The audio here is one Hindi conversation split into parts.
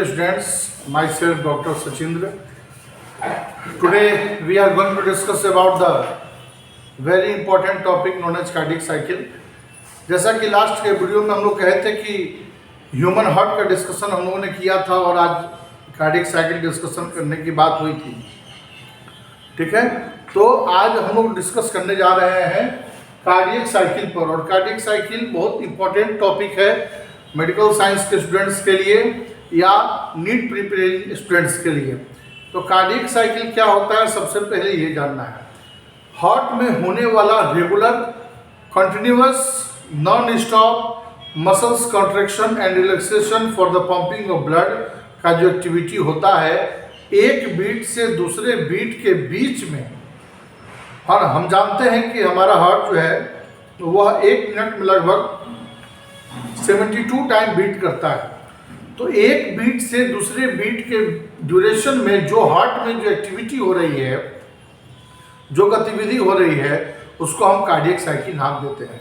dear students, myself Dr. Sachindra. Today we are going to discuss about the very important topic known as cardiac cycle. जैसा कि लास्ट के वीडियो में हम लोग कहे थे कि ह्यूमन हार्ट का डिस्कशन हम लोगों ने किया था और आज कार्डियक साइकिल डिस्कशन करने की बात हुई थी। ठीक है, तो आज हम लोग डिस्कस करने जा रहे हैं कार्डियक साइकिल पर। और कार्डियक साइकिल बहुत इंपॉर्टेंट टॉपिक है मेडिकल साइंस के स्टूडेंट्स के लिए या नीट प्रिपेयरिंग स्टूडेंट्स के लिए। तो कार्डियक साइकिल क्या होता है, सबसे पहले ये जानना है। हार्ट में होने वाला regular continuous non stop muscles contraction and relaxation for the pumping of blood का जो एक्टिविटी होता है एक बीट से दूसरे बीट के बीच में। और हम जानते हैं कि हमारा हार्ट जो है वह 1 मिनट में लगभग 72 टाइम बीट करता है। तो एक बीट से दूसरे बीट के ड्यूरेशन में जो हार्ट में जो एक्टिविटी हो रही है, जो गतिविधि हो रही है, उसको हम कार्डियक साइकिल नाम देते हैं।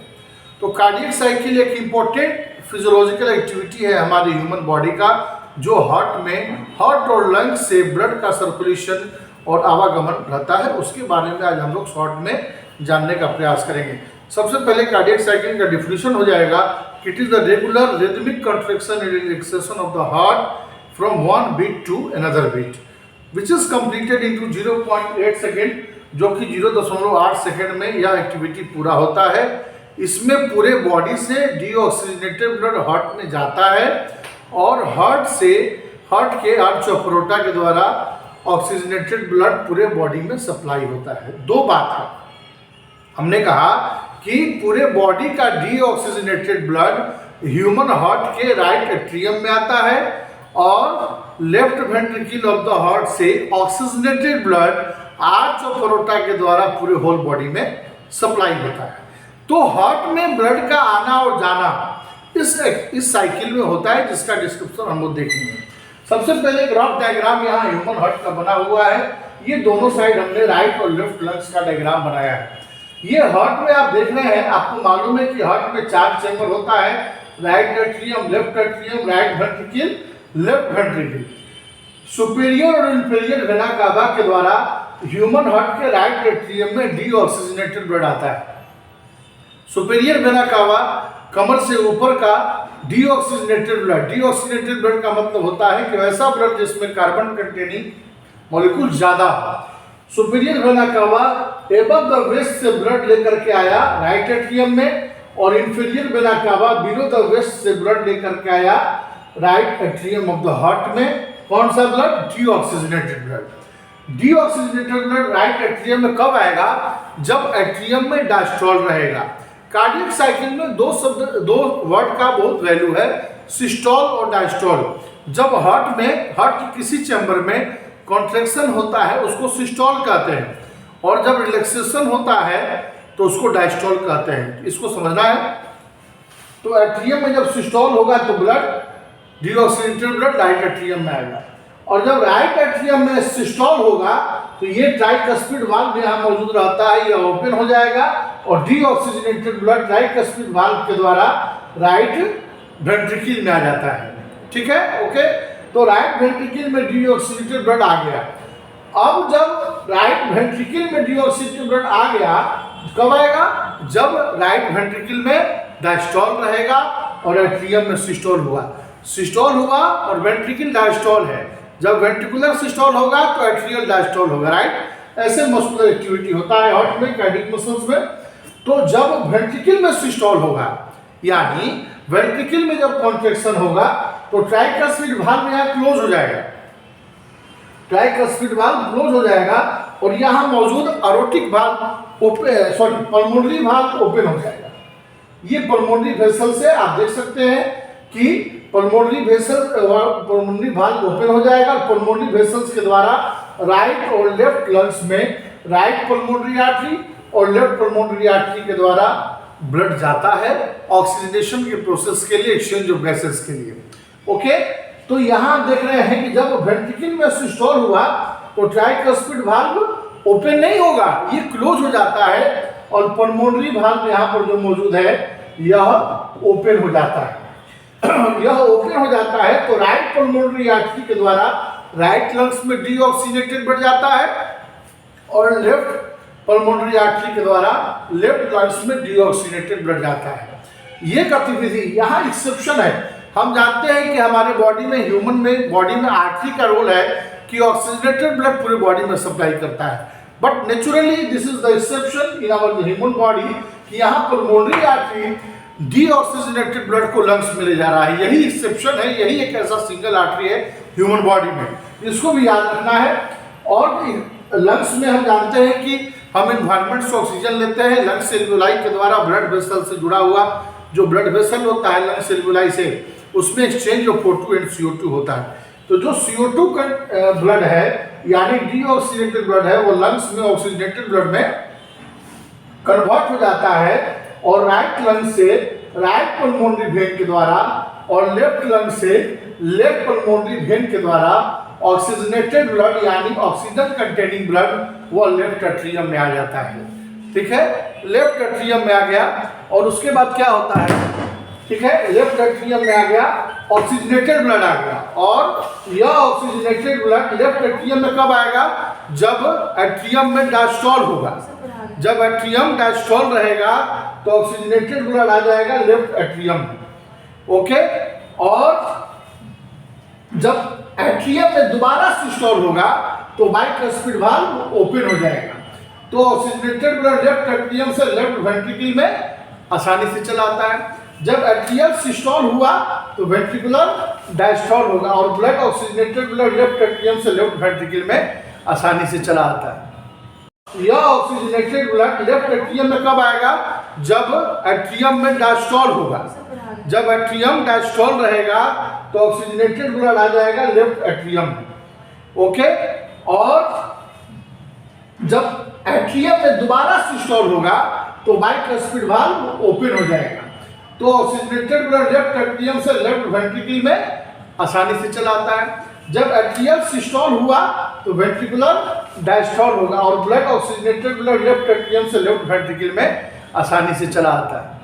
तो कार्डियक साइकिल एक इम्पोर्टेंट फिजियोलॉजिकल एक्टिविटी है हमारी ह्यूमन बॉडी का, जो हार्ट और लंग्स से ब्लड का सर्कुलेशन और आवागमन रहता है। उसके बारे में आज हम लोग शॉर्ट में जानने का प्रयास करेंगे। सबसे पहले कार्डियक साइकिल का डिफिनीशन हो जाएगा कि it is the regular rhythmic contraction and relaxation of the heart from one beat to another beat which is completed into 0.8 second, जो कि 0.8 सेकेंड में यह एक्टिविटी पूरा होता है। इसमें पूरे बॉडी से डीऑक्सीजनेटेड ब्लड हार्ट में जाता है और हार्ट के आर्च ऑफ एओर्टा के द्वारा ऑक्सीजनेटेड ब्लड पूरे बॉडी में सप्लाई होता है। दो बात है, हमने कहा कि पूरे बॉडी का डीऑक्सीजनेटेड ब्लड ह्यूमन हार्ट के राइट एट्रियम में आता है और left ventricle of the heart से oxygenated blood arch of aorta के द्वारा पूरे होल बॉडी में सप्लाई होता है। तो हार्ट में ब्लड का आना और जाना इस साइकिल में होता है, जिसका डिस्क्रिप्शन हम लोग देखेंगे। सबसे पहले ग्राफ डायग्राम यहाँ ह्यूमन हार्ट का बना हुआ है। ये दोनों साइड हमने राइट और लेफ्ट लंग्स का डायग्राम बनाया है। ये हार्ट में आप देख रहे हैं, आपको मालूम है कि हार्ट में 4 चैम्बर होता है, right atrium, left atrium, right ventricle, left ventricle. Superior और इंफीरियर वेना कावा के द्वारा ह्यूमन हार्ट के राइट एट्रियम में डीऑक्सीजनेटेड ब्लड आता है। सुपीरियर वेना कावा कमर से ऊपर का डीऑक्सीजनेटेड ब्लड का मतलब होता है कि वैसा ब्लड जिसमें कार्बन कंटेनिंग मॉलिक्यूल ज्यादा हो। Superior vena cava above the waist से ब्लड लेकर के आया राइट एट्रियम में, और inferior vena cava below the waist से ब्लड लेकर के आया right atrium of the heart में। कौन सा blood? Deoxygenated blood. Deoxygenated blood right atrium में कब आएगा? जब एट्रियम में डायस्टोल रहेगा। कार्डियक साइकिल में दो वर्ड का बहुत वैल्यू है, सिस्टोल और डायस्टोल। जब हार्ट के किसी चैम्बर में कॉन्ट्रैक्शन होता है उसको सिस्टोल कहते हैं, और जब रिलैक्सेशन होता है तो उसको डायस्टोल कहते हैं। इसको समझना है। तो एट्रियम में जब सिस्टोल होगा तो blood deoxygenated blood right atrium में आएगा, और जब राइट एट्रियम में सिस्टोल होगा तो ये ट्राइकस्पिड वाल्व यहाँ मौजूद रहता है, यह ओपन हो जाएगा और डीऑक्सीजनेटेड ब्लड ट्राइकस्पिड वाल्व के द्वारा राइट वेंट्रिकल में आ जाता है। ठीक है, ओके। तो राइट वेंट्रिकल में डीऑक्सीजनेटेड ब्लड आ गया। अब जब राइट वेंट्रिकल में डीऑक्सीजनेटेड ब्लड आ गया, कब आएगा? जब राइट वेंट्रिकल में डायस्टोल रहेगा और एट्रियम में सिस्टोल हुआ और वेंट्रिकल डायस्टोल है। जब वेंट्रिकुलर सिस्टोल होगा तो एट्रियल डायस्टोल होगा, राइट। ऐसे मस्कुलर एक्टिविटी होता है हार्ट में, कार्डियक मसल्स में। तो जब वेंट्रिकल में सिस्टोल होगा, यानी वेंट्रिकल में जब कॉन्ट्रैक्शन होगा तो ट्राइकस्पिड वाल्व यहाँ क्लोज हो जाएगा। ट्राइकस्पिड वाल्व क्लोज हो जाएगा और यहाँ मौजूद aortic valve pulmonary valve open हो जाएगा। ये पल्मोनरी वेसल से आप देख सकते हैं कि पल्मोनरी वाल्व ओपन हो जाएगा। पल्मोनरी वेसल्स के द्वारा राइट और लेफ्ट लंग्स में राइट पल्मोनरी आर्टरी और लेफ्ट पल्मोनरी आर्टरी के द्वारा ब्लड जाता है ऑक्सीजनेशन के प्रोसेस के लिए, एक्सचेंज ऑफ गैसेस के लिए। ओके, तो यहाँ देख रहे हैं कि जब वेंट्रिकल में सिस्टोल हुआ तो ट्राइकस्पिड वाल्व ओपन नहीं होगा, ये क्लोज हो जाता है, और पल्मोनरी वाल्व यहाँ पर जो मौजूद है यह ओपन हो जाता है। यह ओपन हो जाता है तो राइट पल्मोनरी आर्टरी के द्वारा राइट लंग्स में डीऑक्सीनेटेड बढ़ जाता है और लेफ्ट पल्मोनरी आर्टरी के द्वारा लेफ्ट लंग्स में डीऑक्सीनेटेड बढ़ जाता है। ये गतिविधि यहाँ एक्सेप्शन है। हम जानते हैं कि हमारे बॉडी में ह्यूमन में बॉडी में आर्टरी का रोल है कि ऑक्सीजनेटेड ब्लड पूरे बॉडी में सप्लाई करता है, but naturally this is the exception in our human body कि यहाँ पल्मोनरी आर्टरी डीऑक्सीजनेटेड ब्लड को लंग्स में ले जा रहा है। यही एक्सेप्शन है, यही एक ऐसा सिंगल आर्टरी है ह्यूमन बॉडी में, इसको भी याद रखना है। और लंग्स में हम जानते हैं कि हम एनवायरनमेंट से ऑक्सीजन लेते हैं, लंग सेल्यूलाई के द्वारा ब्लड वेसल से जुड़ा हुआ जो ब्लड वेसल होता है लंग सेल्यूलाई से, उसमें exchange of O2 and CO2 होता है। तो जो CO2 का ब्लड है यानी डीऑक्सीनेटेड ब्लड है वो लंग्स में ऑक्सीजनेटेड ब्लड में कन्वर्ट हो जाता है और राइट लंग से राइट पल्मोनरी वेन के द्वारा और लेफ्ट लंग से लेफ्ट पल्मोनरी वेन के द्वारा ऑक्सीजनेटेड ब्लड यानी ऑक्सीजन कंटेनिंग ब्लड वो लेफ्ट एट्रियम में आ जाता है। ठीक है, लेफ्ट एट्रियम में आ गया और उसके बाद क्या होता है, ठीक है, लेफ्ट एट्रियम में आ गया, ऑक्सीजनेटेड ब्लड आ गया और यह ऑक्सीजनेटेड ब्लड लेफ्ट एट्रियम में कब आएगा, जब एट्रियम में डायस्टोल होगा। जब एट्रियम डायस्टोल रहेगा तो ऑक्सीजनेटेड ब्लड आ जाएगा लेफ्ट एट्रियम में। ओके, और जब एट्रियम में दोबारा सिस्टोल होगा तो बाइकस्पिड वाल्व ओपन हो जाएगा तो ऑक्सीजनेटेड ब्लड लेफ्ट एट्रियम से लेफ्ट वेंट्रिकल में आसानी से चला आता है। जब एट्रियल सिस्टोल हुआ तो वेंट्रिकुलर डायस्टोल होगा और blood oxygenated blood left atrium से लेफ्ट वेंट्रिकल में आसानी से चला आता है। यह ऑक्सीजनेटेड ब्लड लेफ्ट एट्रियम में कब आएगा, जब एट्रियम में डायस्टोल होगा। जब एट्रियम डायस्टोल रहेगा तो ऑक्सीजनेटेड ब्लड आ जाएगा लेफ्ट एट्रियम में। ओके, और जब एट्रियम में दोबारा सिस्टोल होगा तो बाइकस्पिड वाल्व ओपन हो जाएगा तो ऑक्सीजनेटेड ब्लड लेफ्ट एट्रियम से लेफ्ट वेंट्रिकल में आसानी से चला आता है। जब एट्रियल सिस्टोल हुआ तो वेंट्रिकुलर डायस्टोल होगा और blood oxygenated blood left atrium से लेफ्ट वेंट्रिकल में आसानी से चला आता है।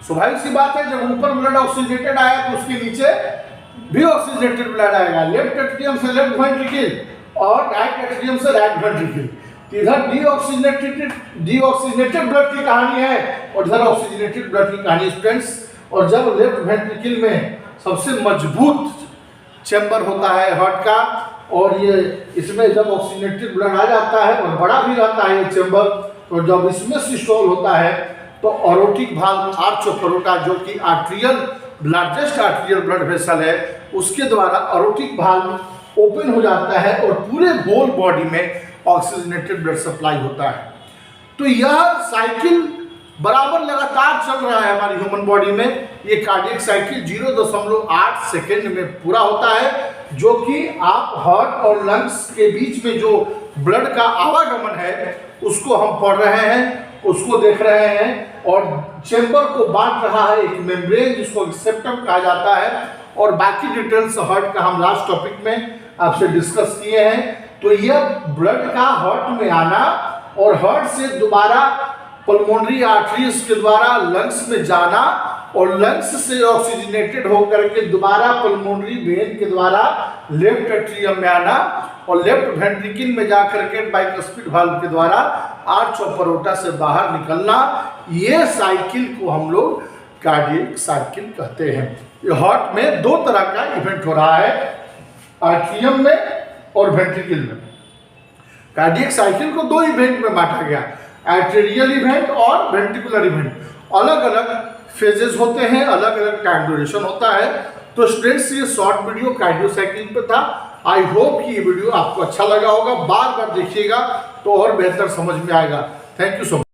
स्वाभाविक सी बात है, जब ऊपर ब्लड ऑक्सीजनेटेड आया तो उसके नीचे भी ऑक्सीजनेटेड ब्लड आएगा, लेफ्ट एट्रियम से लेफ्ट वेंट्रिकल और राइट एट्रियम से राइट वेंट्रिकल। इधर डीऑक्सीजनेटेड ब्लड की कहानी है और इधर ऑक्सीजनेटेड ब्लड की कहानी स्टूडेंट्स। और जब लेफ्ट वेंट्रिकल में सबसे मजबूत चैम्बर होता है हार्ट का और ये इसमें जब ऑक्सीजनेटेड ब्लड आ जाता है और बड़ा भी रहता है ये चैम्बर, तो जब इसमें सिस्टोल होता है तो orotic valve arch of aorta जो कि arterial largest arterial blood vessel है उसके द्वारा ऑरोटिक वाल्व ओपन हो जाता है और पूरे होल बॉडी में ऑक्सीजनेटेड ब्लड सप्लाई होता है। तो यह साइकिल बराबर लगातार चल रहा है हमारी ह्यूमन बॉडी में। ये कार्डियक साइकिल 0.8 सेकेंड में पूरा होता है, जो कि आप हार्ट और लंग्स के बीच में जो ब्लड का आवागमन है उसको हम पढ़ रहे हैं, उसको देख रहे हैं और चैम्बर को बांट रहा है एक मेम्ब्रेन जिसको सेप्टम कहा जाता है। और बाकी डिटेल्स हार्ट का हम लास्ट टॉपिक में आपसे डिस्कस किए हैं। तो यह ब्लड का हार्ट में आना और हार्ट से दोबारा पल्मोनरी आर्टरीज के द्वारा लंग्स में जाना और लंग्स से ऑक्सीजनेटेड होकर के दोबारा पल्मोनरी वेन के द्वारा लेफ्ट एट्रियम में आना और लेफ्ट वेंट्रिकल में जाकर के बाइकस्पिड वाल्व के द्वारा आर्च ऑफ एरोटा से बाहर निकलना, ये साइकिल को हम लोग कार्डियक साइकिल कहते हैं। ये हार्ट में दो तरह का इवेंट हो रहा है, आर्ट्रियम में और वेंट्रिकल में। कार्डियक साइकिल को दो इवेंट में बांटा गया, आर्टेरियल इवेंट और वेंट्रिकुलर इवेंट। अलग अलग फेजेस होते हैं, अलग अलग टाइम ड्यूरेशन होता है। तो स्टूडेंट्स ये शॉर्ट वीडियो कार्डियो साइकिल पे था। आई होप कि ये वीडियो आपको अच्छा लगा होगा, बार बार देखिएगा तो और बेहतर समझ में आएगा। Thank you so much.